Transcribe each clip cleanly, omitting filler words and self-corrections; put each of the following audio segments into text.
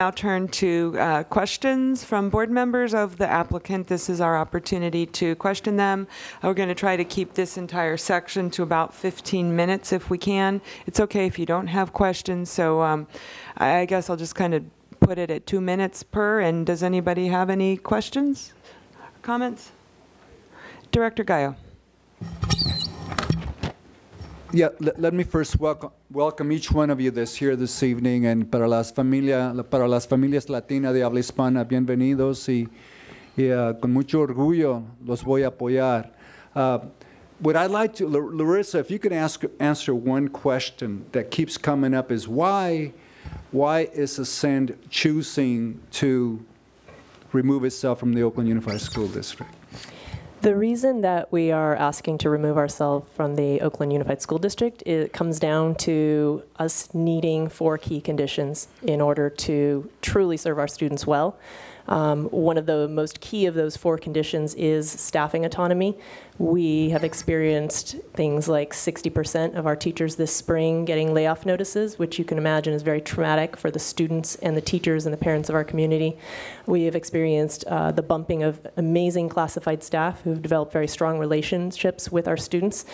Now turn to questions from board members of the applicant. This is our opportunity to question them. We're going to try to keep this entire section to about 15 minutes if we can. It's okay if you don't have questions, so I guess I'll just kind of put it at 2 minutes per. And does anybody have any questions, comments? Director Gallo. Yeah, let me first welcome each one of you that's here this evening, and para las familias latinas de habla hispana, bienvenidos, y con mucho orgullo los voy a apoyar. What I'd like to, Larissa, if you could answer one question that keeps coming up is why is Ascend choosing to remove itself from the Oakland Unified School District? The reason that we are asking to remove ourselves from the Oakland Unified School District, it comes down to us needing 4 key conditions in order to truly serve our students well. One of the most key of those 4 conditions is staffing autonomy. We have experienced things like 60% of our teachers this spring getting layoff notices, which you can imagine is very traumatic for the students and the teachers and the parents of our community. We have experienced the bumping of amazing classified staff who have developed very strong relationships with our students.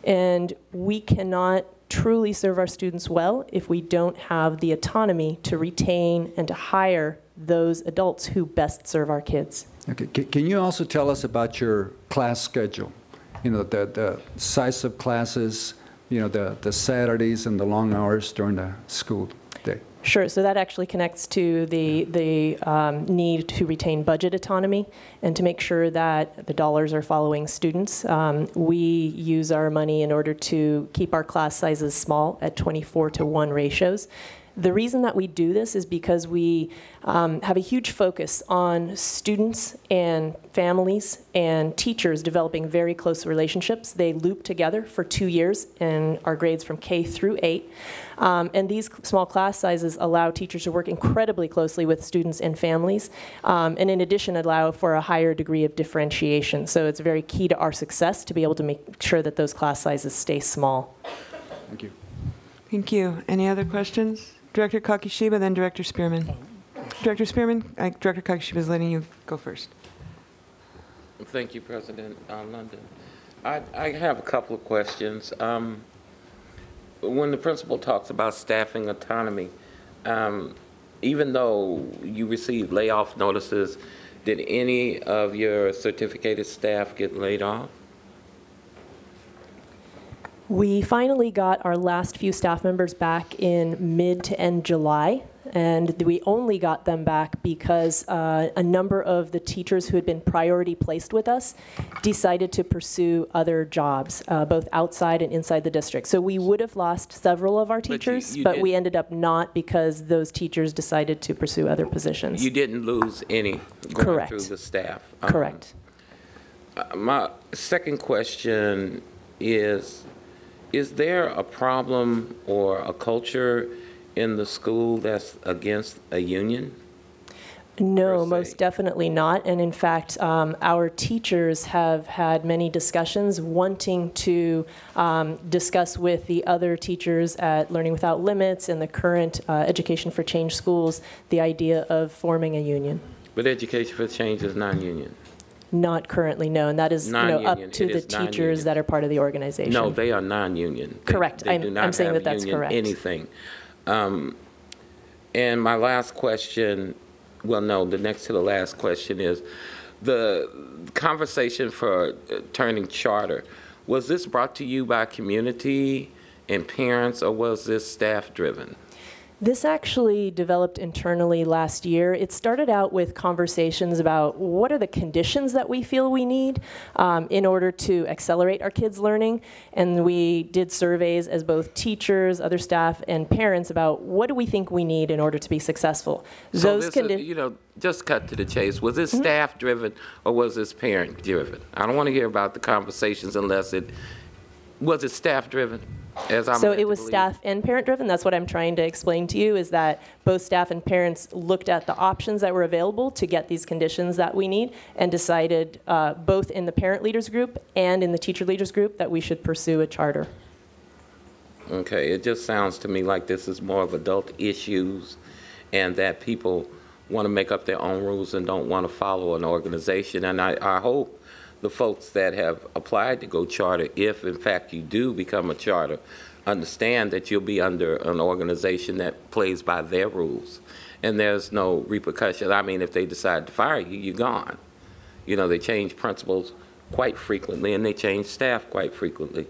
And we cannot truly serve our students well if we don't have the autonomy to retain and to hire those adults who best serve our kids. Okay. Can you also tell us about your class schedule? You know, the size of classes, you know, the Saturdays and the long hours during the school day. Sure. So that actually connects to the need to retain budget autonomy and to make sure that the dollars are following students. We use our money in order to keep our class sizes small at 24-to-1 ratios. The reason that we do this is because we have a huge focus on students and families and teachers developing very close relationships. They loop together for 2 years in our grades from K through 8. And these small class sizes allow teachers to work incredibly closely with students and families, and in addition allow for a higher degree of differentiation. So it's very key to our success to be able to make sure that those class sizes stay small. Thank you. Thank you. Any other questions? Director Kakishiba, then Director Spearman. Director Spearman, Director Kakishiba is letting you go first. Thank you, President London. I have a couple of questions. When the principal talks about staffing autonomy, even though you received layoff notices, did any of your certificated staff get laid off? We finally got our last few staff members back in mid to end July, and we only got them back because a number of the teachers who had been priority placed with us decided to pursue other jobs, both outside and inside the district. So we would have lost several of our teachers, but we ended up not because those teachers decided to pursue other positions. You didn't lose any going through the staff? Correct. My second question is there a problem or a culture in the school that's against a union? No, most definitely not. And in fact, our teachers have had many discussions wanting to discuss with the other teachers at Learning Without Limits and the current Education for Change schools the idea of forming a union. But Education for Change is non-union? Not currently, no, and that is up to the teachers that are part of the organization. No, they are non-union. Correct. I'm saying that that's correct. Anything. And my last question, well, no, the next to the last question is the conversation for turning charter. Was this brought to you by community and parents, or was this staff-driven? This actually developed internally last year. It started out with conversations about what are the conditions that we feel we need in order to accelerate our kids' learning. And we did surveys as both teachers, other staff, and parents about what do we think we need in order to be successful. So this is, you know, just cut to the chase. Was this staff-driven or was this parent-driven? I don't want to hear about the conversations unless was it staff-driven? So it was staff and parent-driven. That's what I'm trying to explain to you, is that both staff and parents looked at the options that were available to get these conditions that we need and decided both in the parent leaders group and in the teacher leaders group that we should pursue a charter. Okay, it just sounds to me like this is more of adult issues and that people want to make up their own rules and don't want to follow an organization. And I hope the folks that have applied to go charter, if in fact you do become a charter, understand that you'll be under an organization that plays by their rules. And there's no repercussion. I mean, if they decide to fire you, you're gone. You know, they change principals quite frequently, and they change staff quite frequently.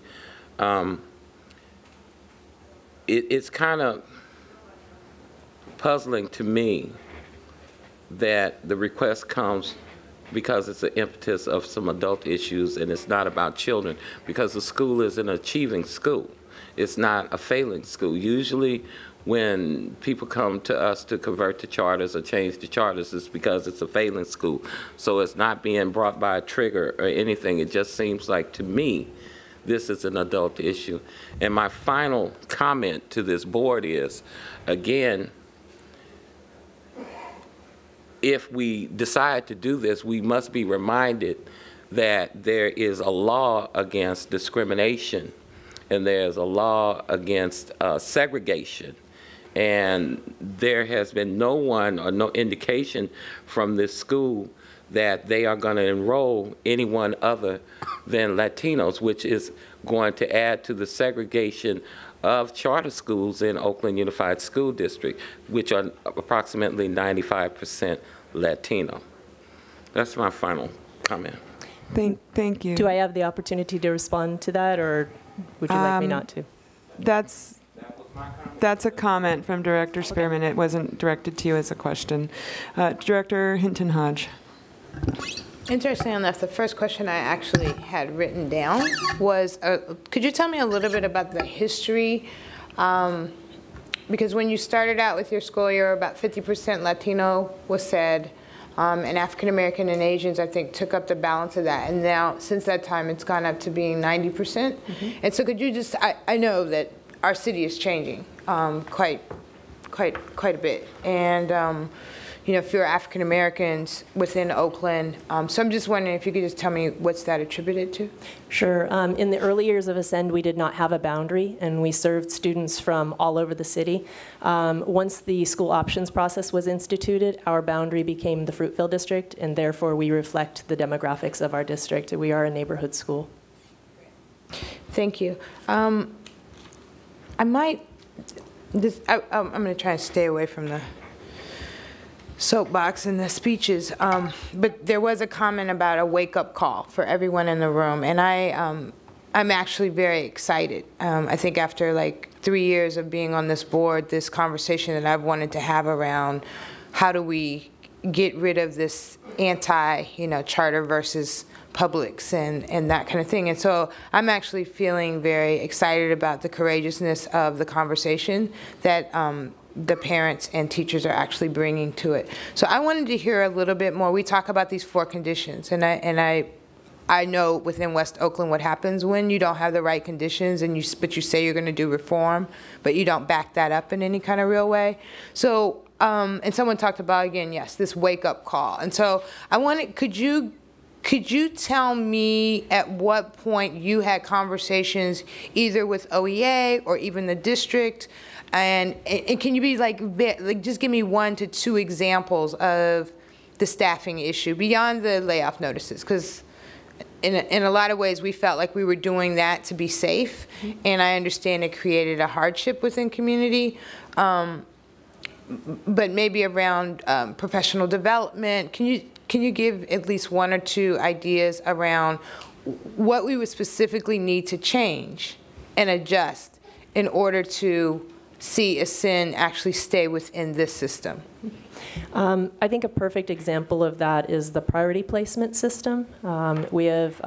It's kind of puzzling to me that the request comes because it's an impetus of some adult issues, and it's not about children, because the school is an achieving school. It's not a failing school. Usually when people come to us to convert to charters or change to charters, it's because it's a failing school. So it's not being brought by a trigger or anything. It just seems like, to me, this is an adult issue. And my final comment to this board is, again, if we decide to do this, we must be reminded that there is a law against discrimination, and there's a law against segregation. And there has been no one or no indication from this school that they are going to enroll anyone other than Latinos, which is going to add to the segregation of charter schools in Oakland Unified School District, which are approximately 95% Latino. That's my final comment. Thank you. Do I have the opportunity to respond to that, or would you like me not to? That's a comment from Director Spearman. It wasn't directed to you as a question. Director Hinton Hodge. Interesting enough, the first question I actually had written down was, could you tell me a little bit about the history? Because when you started out with your school year, about 50% Latino was said, and African American and Asians, I think, took up the balance of that. And now, since that time, it's gone up to being 90%. Mm-hmm. And so could you just, I know that our city is changing quite a bit. And you know, fewer African Americans within Oakland. So I'm just wondering if you could just tell me what's that attributed to? Sure. In the early years of Ascend, we did not have a boundary, and we served students from all over the city. Once the school options process was instituted, our boundary became the Fruitville District, and therefore we reflect the demographics of our district. We are a neighborhood school. Thank you. I'm going to try and stay away from the soapbox and the speeches, but there was a comment about a wake-up call for everyone in the room, and I'm actually very excited. I think after like 3 years of being on this board, this conversation that I've wanted to have around how do we get rid of this charter versus publics and that kind of thing. And so I'm actually feeling very excited about the courageousness of the conversation that the parents and teachers are actually bringing to it. So I wanted to hear a little bit more. We talk about these 4 conditions, and I know within West Oakland what happens when you don't have the right conditions, but you say you're going to do reform, but you don't back that up in any kind of real way. So and someone talked about, again, yes, this wake-up call. And so I wanted, could you tell me at what point you had conversations either with OEA or even the district, and can you be like just give me 1 to 2 examples of the staffing issue beyond the layoff notices? Because in a lot of ways we felt like we were doing that to be safe, and I understand it created a hardship within community. But maybe around professional development, can you give at least 1 or 2 ideas around what we would specifically need to change and adjust in order to see Ascend actually stay within this system? I think a perfect example of that is the priority placement system. We have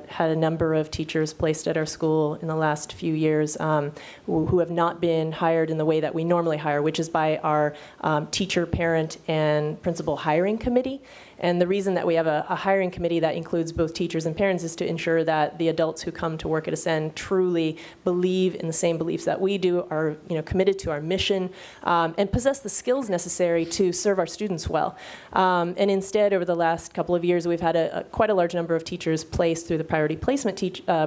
had a number of teachers placed at our school in the last few years who have not been hired in the way that we normally hire, which is by our teacher, parent, and principal hiring committee. And the reason that we have a hiring committee that includes both teachers and parents is to ensure that the adults who come to work at Ascend truly believe in the same beliefs that we do, are committed to our mission, and possess the skills necessary necessary to serve our students well. And instead, over the last couple of years, we've had quite a large number of teachers placed through the priority placement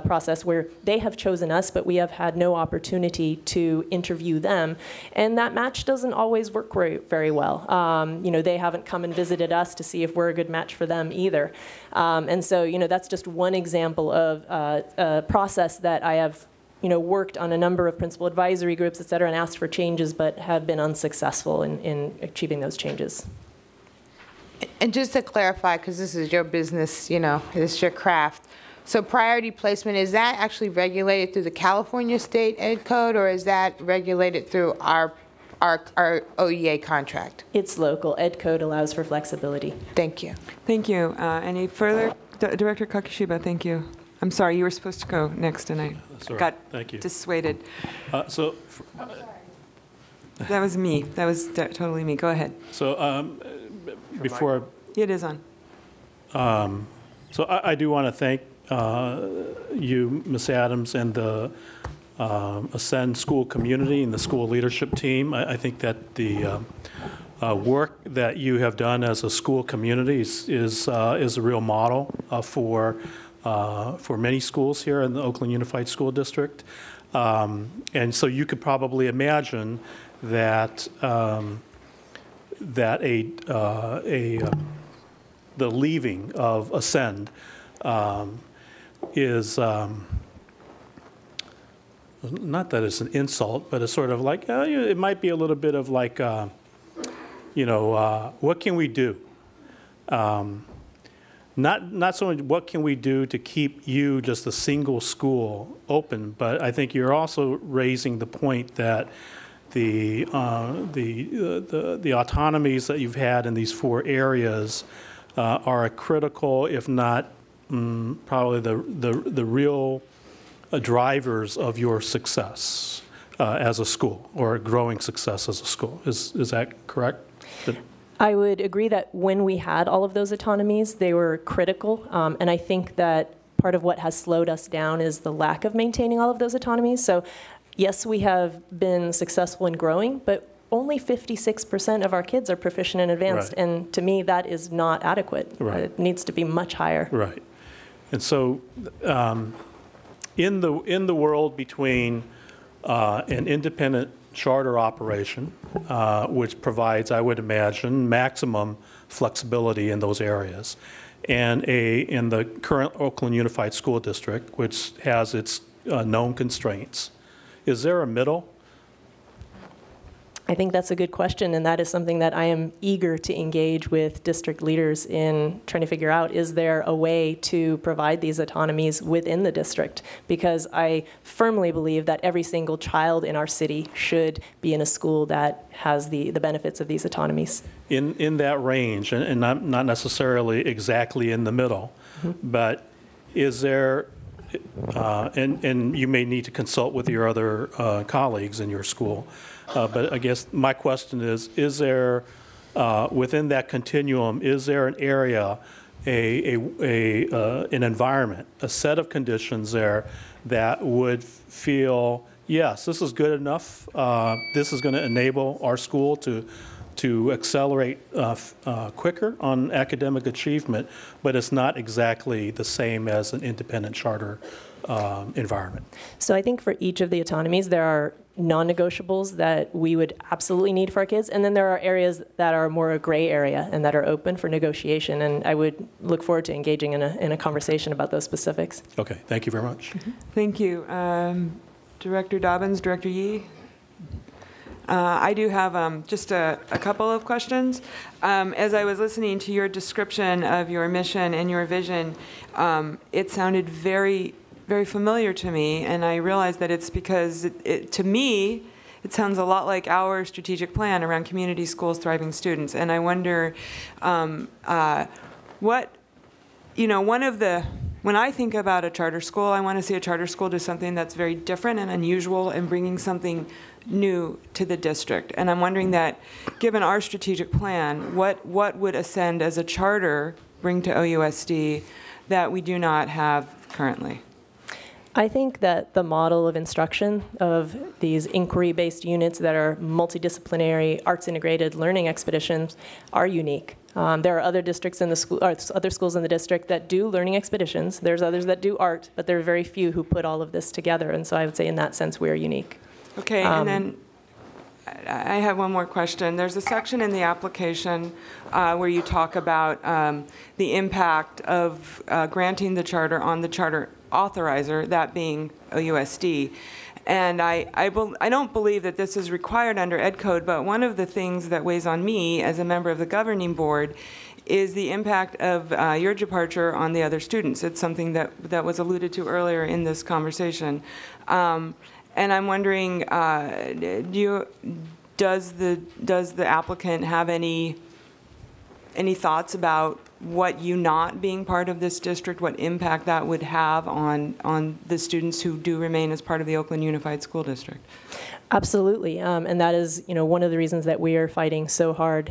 process where they have chosen us, but we have had no opportunity to interview them. And that match doesn't always work very well. They haven't come and visited us to see if we're a good match for them either. And so, that's just one example of a process that I have worked on a number of principal advisory groups, et cetera, and asked for changes, but have been unsuccessful in achieving those changes. And just to clarify, because this is your business, this is your craft. So priority placement, is that actually regulated through the California State Ed Code, or is that regulated through our OEA contract? It's local. Ed Code allows for flexibility. Thank you. Thank you. Any further? Director Kakishiba, thank you. I'm sorry, you were supposed to go next, and I got dissuaded. That was me. That was totally me. Go ahead. So before... It is on. So I do want to thank you, Ms. Adams, and the Ascend school community and the school leadership team. I think that the work that you have done as a school community is a real model for many schools here in the Oakland Unified School District. And so you could probably imagine that the leaving of Ascend is not that it's an insult, but it's sort of like it might be a little bit of like what can we do? Not so much what can we do to keep you just a single school open, but I think you're also raising the point that the autonomies that you've had in these 4 areas are a critical, if not probably the real drivers of your success as a school, or growing success as a school. Is that correct? I would agree that when we had all of those autonomies, they were critical, and I think that part of what has slowed us down is the lack of maintaining all of those autonomies. So yes, we have been successful in growing, but only 56% of our kids are proficient in advanced, right. And to me, that is not adequate. Right. It needs to be much higher. Right. And so in the world between an independent charter operation, which provides, I would imagine, maximum flexibility in those areas, and in the current Oakland Unified School District, which has its known constraints, is there a middle? I think that's a good question, and that is something that I am eager to engage with district leaders in trying to figure out. Is there a way to provide these autonomies within the district? Because I firmly believe that every single child in our city should be in a school that has the benefits of these autonomies. In that range, and not necessarily exactly in the middle, but is there, and you may need to consult with your other colleagues in your school, but I guess my question is there, within that continuum, is there an area, an environment, a set of conditions there that would feel, yes, this is good enough, this is going to enable our school to accelerate quicker on academic achievement, but it's not exactly the same as an independent charter environment? So I think for each of the autonomies, there are non-negotiables that we would absolutely need for our kids, and then there are areas that are more a gray area and that are open for negotiation, and I would look forward to engaging in a conversation about those specifics. Okay, thank you very much. Thank you. Director Dobbins, Director Yee? I do have just a couple of questions. As I was listening to your description of your mission and your vision, it sounded very, very familiar to me, and I realized that it's because, to me, it sounds a lot like our strategic plan around community schools, thriving students. And I wonder when I think about a charter school, I want to see a charter school do something that's very different and unusual and bringing something new to the district. And I'm wondering that, given our strategic plan, what would Ascend as a charter bring to OUSD that we do not have currently? I think that the model of instruction of these inquiry-based units that are multidisciplinary, arts-integrated learning expeditions are unique. There are other districts in the school, or other schools in the district that do learning expeditions. There's others that do art, but there are very few who put all of this together. And so I would say in that sense, we are unique. Okay, and then I have one more question. There's a section in the application where you talk about the impact of granting the charter on the charter authorizer, that being OUSD. And I don't believe that this is required under Ed Code, but one of the things that weighs on me as a member of the governing board is the impact of your departure on the other students. It's something that was alluded to earlier in this conversation. And I'm wondering, does the applicant have any thoughts about what you not being part of this district, what impact that would have on the students who do remain as part of the Oakland Unified School District? Absolutely, and that is, one of the reasons that we are fighting so hard,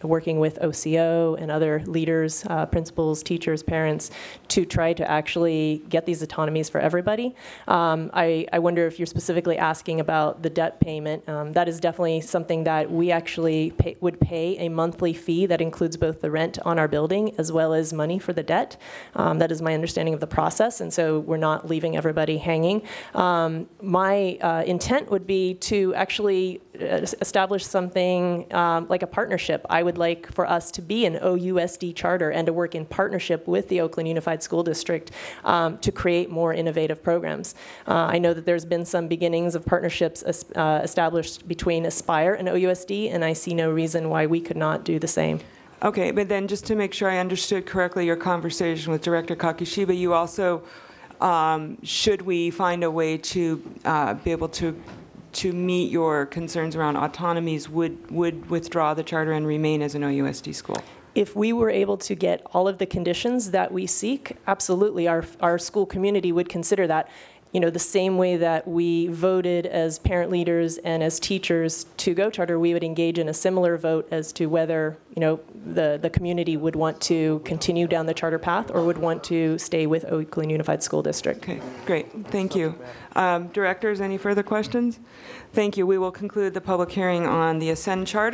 working with OCO and other leaders, principals, teachers, parents, to try to actually get these autonomies for everybody. I wonder if you're specifically asking about the debt payment. That is definitely something that we actually would pay a monthly fee that includes both the rent on our building as well as money for the debt. That is my understanding of the process, and so we're not leaving everybody hanging. My intent would be to actually establish something like a partnership. I would like for us to be an OUSD charter and to work in partnership with the Oakland Unified School District to create more innovative programs. I know that there's been some beginnings of partnerships established between Aspire and OUSD, and I see no reason why we could not do the same. Okay, but then just to make sure I understood correctly your conversation with Director Kakishiba, you also, should we find a way to be able to meet your concerns around autonomies, would withdraw the charter and remain as an OUSD school? If we were able to get all of the conditions that we seek, absolutely, our school community would consider that. The same way that we voted as parent leaders and as teachers to go charter, we would engage in a similar vote as to whether, the community would want to continue down the charter path or would want to stay with Oakland Unified School District. Okay, great, thank you. Directors, any further questions? Thank you. We will conclude the public hearing on the Ascend Charter.